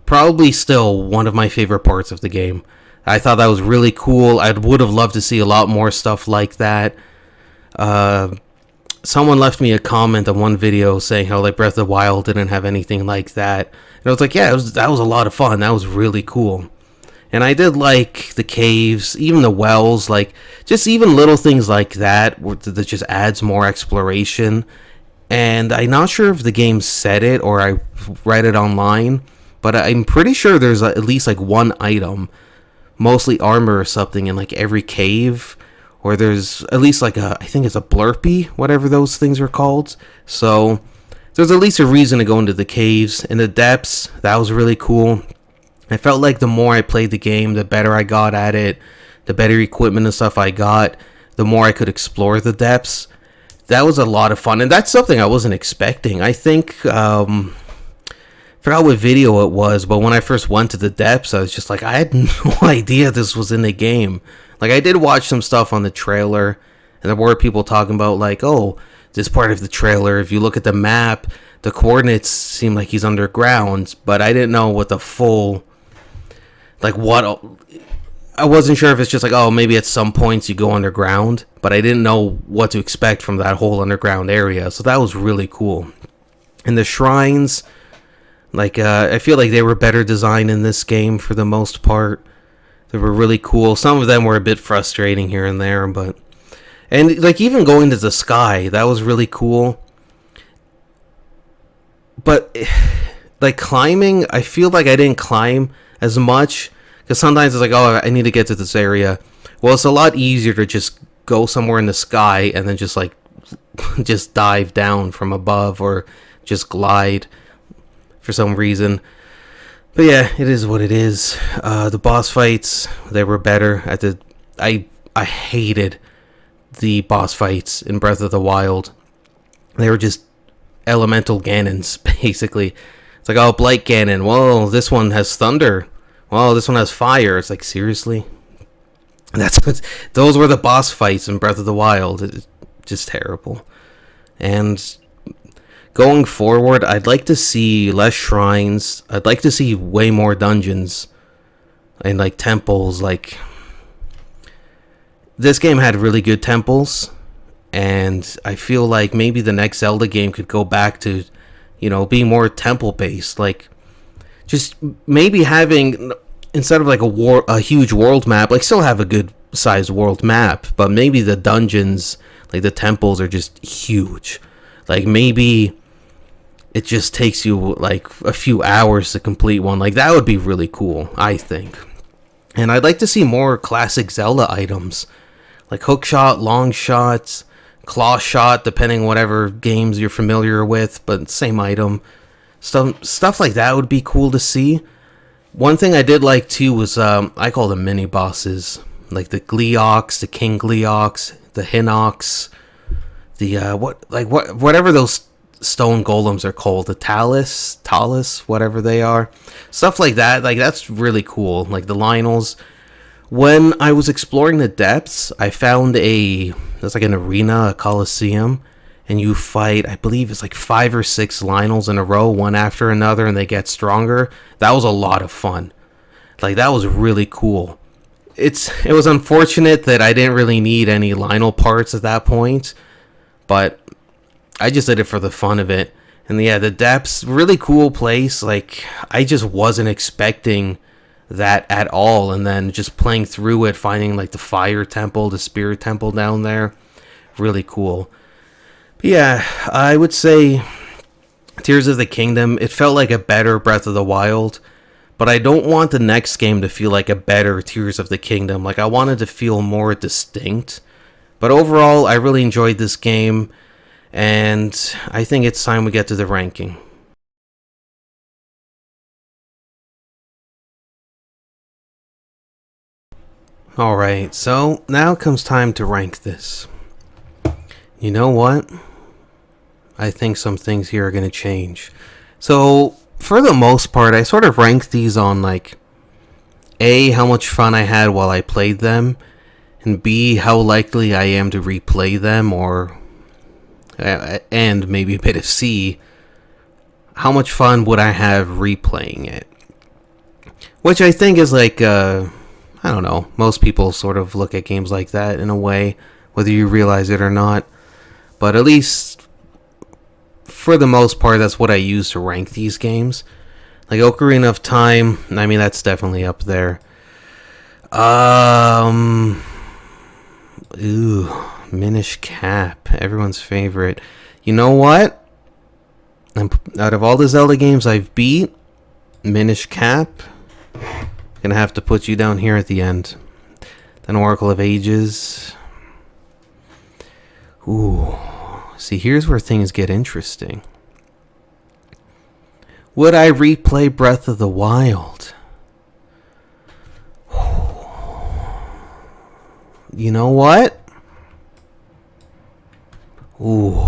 probably still one of my favorite parts of the game. I thought that was really cool. I would have loved to see a lot more stuff like that. Someone left me a comment on one video saying how like Breath of the Wild didn't have anything like that. And I was like, yeah, that was a lot of fun. That was really cool. And I did like the caves, even the wells, like just even little things like that that just adds more exploration. And I'm not sure if the game said it or I read it online, but I'm pretty sure there's at least like one item, mostly armor or something, in like every cave, or there's at least like I think it's a blurpee, whatever those things are called. So there's at least a reason to go into the caves. In the depths, that was really cool. I felt like the more I played the game, the better I got at it, the better equipment and stuff I got, the more I could explore the depths. That was a lot of fun, and that's something I wasn't expecting. I think, forgot what video it was, but when I first went to the depths, I was just like, I had no idea this was in the game. Like, I did watch some stuff on the trailer, and there were people talking about, like, oh, this part of the trailer, if you look at the map, the coordinates seem like he's underground, but I didn't know what the full, like, what, I wasn't sure if it's just like, oh, maybe at some points you go underground, but I didn't know what to expect from that whole underground area, so that was really cool. And the shrines, like, I feel like they were better designed in this game for the most part. They were really cool. Some of them were a bit frustrating here and there, but, and like, even going to the sky, that was really cool. But like, climbing, I feel like I didn't climb as much, because sometimes it's like, oh, I need to get to this area. Well, it's a lot easier to just go somewhere in the sky and then just like just dive down from above or just glide for some reason. But yeah, it is what it is. The boss fights, they were better. I hated the boss fights in Breath of the Wild. They were just elemental Ganons, basically. It's like, oh, Blight Ganon. Whoa, this one has thunder. Whoa, this one has fire. It's like, seriously? Those were the boss fights in Breath of the Wild. It's just terrible. And going forward, I'd like to see less shrines. I'd like to see way more dungeons and like temples. Like, this game had really good temples, and I feel like maybe the next Zelda game could go back to, being more temple based. Like, just maybe having, instead of like a huge world map, like still have a good sized world map, but maybe the dungeons, like the temples, are just huge. Like, maybe it just takes you like a few hours to complete one. Like, that would be really cool, I think. And I'd like to see more classic Zelda items, like hook shot, long shots, claw shot, depending whatever games you're familiar with, but same item. Stuff like that would be cool to see. One thing I did like too was I call them mini bosses, like the Gleeox, the King Gleeox, the Hinox, the whatever those stone golems are called, the Talus, whatever they are. Stuff like that, like that's really cool. Like the Lionels. When I was exploring the depths, I found there's like an arena, a coliseum, and you fight, I believe it's like 5 or 6 Lionels in a row, one after another, and they get stronger. That was a lot of fun. Like, that was really cool. It was unfortunate that I didn't really need any Lionel parts at that point, but I just did it for the fun of it. And yeah, the depths, really cool place. Like, I just wasn't expecting that at all, and then just playing through it, finding like the fire temple, the spirit temple down there, really cool. But yeah, I would say Tears of the Kingdom, it felt like a better Breath of the Wild, but I don't want the next game to feel like a better Tears of the Kingdom. Like, I wanted to feel more distinct. But overall, I really enjoyed this game, and I think it's time we get to the ranking. Alright, so now comes time to rank this. You know what? I think some things here are going to change. So, for the most part, I sort of ranked these on, like, A, how much fun I had while I played them, and B, how likely I am to replay them, and maybe a bit of C, how much fun would I have replaying it? Which I think is like, I don't know, most people sort of look at games like that in a way, whether you realize it or not. But at least, for the most part, that's what I use to rank these games. Like Ocarina of Time, I mean, that's definitely up there. Minish Cap, everyone's favorite. You know what? Out of all the Zelda games I've beat, Minish Cap, gonna have to put you down here at the end. Then Oracle of Ages. Ooh. See, here's where things get interesting. Would I replay Breath of the Wild? You know what? Ooh.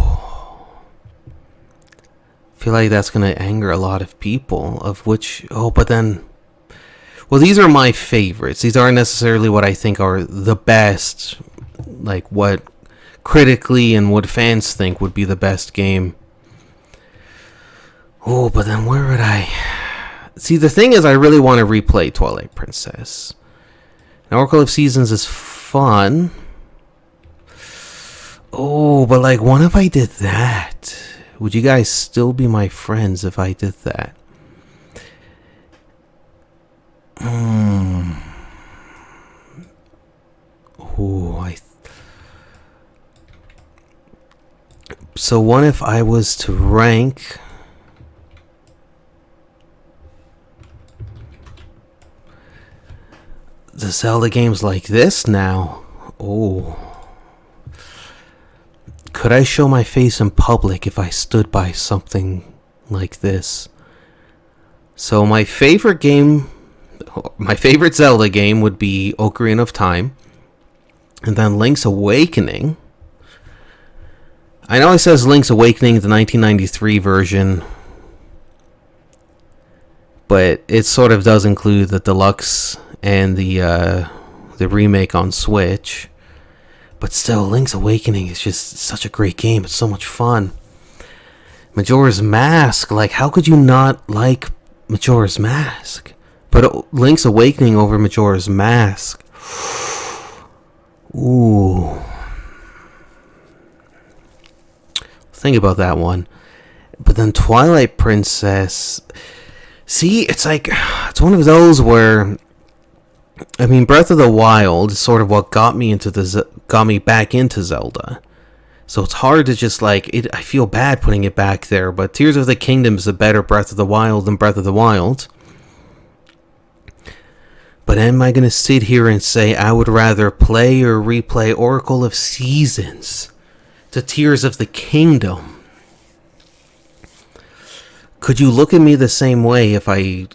Feel like that's gonna anger a lot of people, of which, but then, well, these are my favorites. These aren't necessarily what I think are the best, like what critically and what fans think would be the best game. Oh, but then where would I... See, the thing is, I really want to replay Twilight Princess. Now, Oracle of Seasons is fun. Oh, but like, what if I did that? Would you guys still be my friends if I did that? So what if I was to rank the Zelda games like this now? Could I show my face in public if I stood by something like this? So my favorite Zelda game would be Ocarina of Time, and then Link's Awakening. I know it says Link's Awakening, the 1993 version, but it sort of does include the deluxe and the remake on Switch. But still, Link's Awakening is just such a great game. It's so much fun. Majora's Mask. Like, how could you not like Majora's Mask? But Link's Awakening over Majora's Mask. Ooh. Think about that one. But then Twilight Princess. See, it's like, it's one of those where, I mean, Breath of the Wild is sort of what got me back into Zelda. So it's hard to just like it. I feel bad putting it back there, but Tears of the Kingdom is a better Breath of the Wild than Breath of the Wild. But am I going to sit here and say I would rather play or replay Oracle of Seasons to Tears of the Kingdom? Could you look at me the same way if I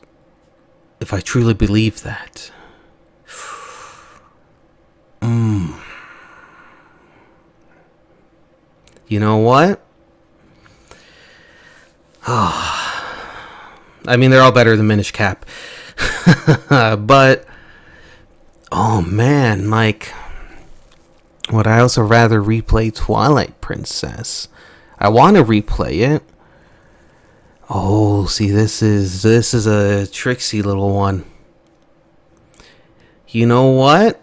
truly believe that? You know what? I mean, they're all better than Minish Cap. But, oh man, like, would I also rather replay Twilight Princess? I want to replay it. Oh, see, this is a tricksy little one. You know what?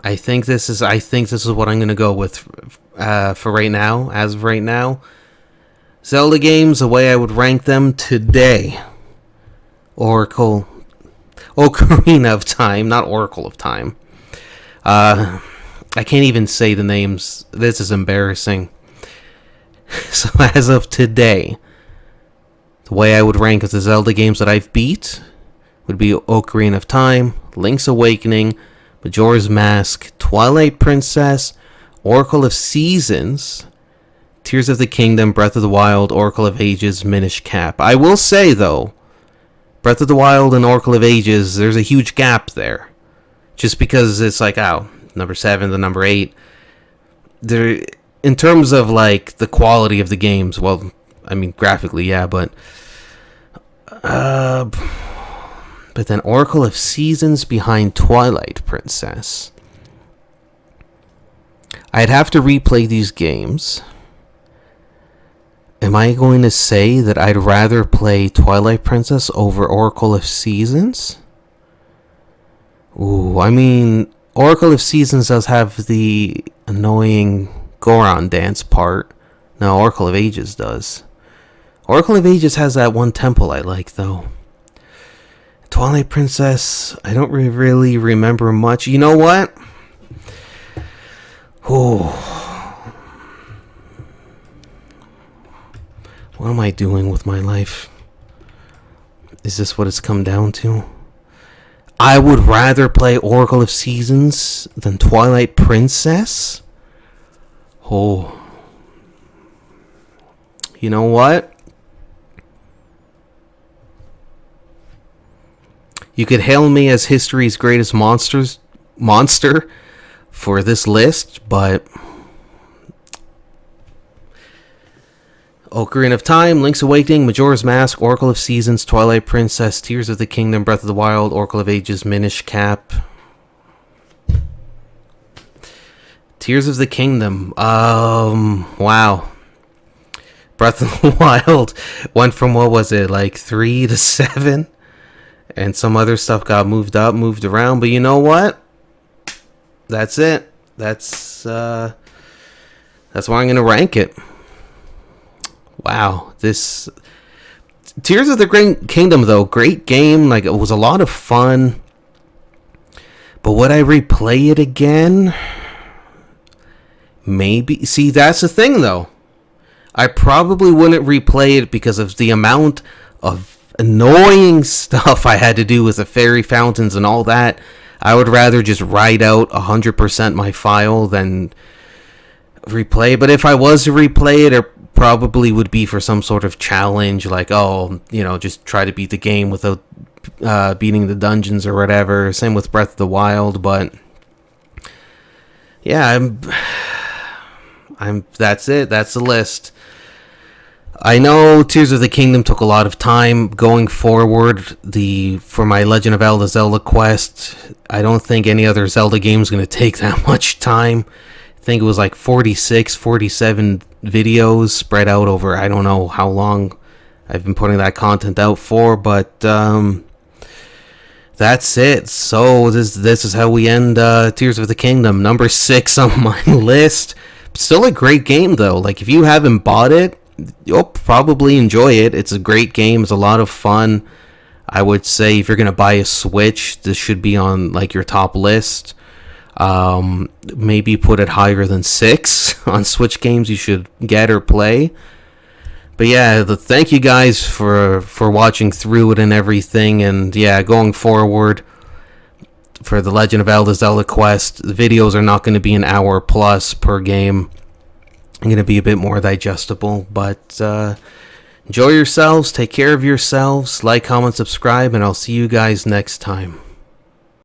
I think this is what I'm gonna go with for right now. As of right now, Zelda games, the way I would rank them today: Ocarina of Time, not Oracle of Time. I can't even say the names. This is embarrassing. So as of today, the way I would rank the Zelda games that I've beat would be Ocarina of Time, Link's Awakening, Majora's Mask, Twilight Princess, Oracle of Seasons, Tears of the Kingdom, Breath of the Wild, Oracle of Ages, Minish Cap. I will say, though, Breath of the Wild and Oracle of Ages, there's a huge gap there. Just because it's like, number 7 to number 8. There, in terms of, like, the quality of the games, well, I mean, graphically, yeah, but then Oracle of Seasons behind Twilight Princess. I'd have to replay these games. Am I going to say that I'd rather play Twilight Princess over Oracle of Seasons? Ooh, I mean, Oracle of Seasons does have the annoying Goron dance part. No, Oracle of Ages does. Oracle of Ages has that one temple I like, though. Twilight Princess, I don't really remember much. You know what? Oh, what am I doing with my life? Is this what it's come down to? I would rather play Oracle of Seasons than Twilight Princess? Oh. You know what? You could hail me as history's greatest monster for this list, but Ocarina of Time, Link's Awakening, Majora's Mask, Oracle of Seasons, Twilight Princess, Tears of the Kingdom, Breath of the Wild, Oracle of Ages, Minish Cap. Tears of the Kingdom. Wow. Breath of the Wild went from, what was it, like 3 to 7? And some other stuff got moved around. But you know what? That's it. That's why I'm going to rank it. Wow. This Tears of the Great Kingdom, though, great game. Like, it was a lot of fun. But would I replay it again? Maybe. See, that's the thing, though. I probably wouldn't replay it because of the amount of annoying stuff I had to do with the fairy fountains and all that. I would rather just write out 100% my file than replay. But if I was to replay it, it probably would be for some sort of challenge, like, just try to beat the game without beating the dungeons or whatever. Same with Breath of the Wild. But yeah, that's it. That's the list. I know Tears of the Kingdom took a lot of time going forward. For my Legend of Zelda quest, I don't think any other Zelda game is going to take that much time. think it was like 46, 47 videos spread out over, I don't know how long I've been putting that content out for, but that's it. So this is how we end Tears of the Kingdom, number 6 on my list. Still a great game though. Like, if you haven't bought it, you'll probably enjoy it. It's a great game. It's a lot of fun. I would say if you're gonna buy a Switch, this should be on like your top list. Maybe put it higher than 6 on Switch games you should get or play. But yeah, thank you guys for watching through it and everything. And yeah, going forward for The Legend of Zelda Quest, the videos are not going to be an hour plus per game. I'm going to be a bit more digestible. But enjoy yourselves, take care of yourselves, like, comment, subscribe, and I'll see you guys next time.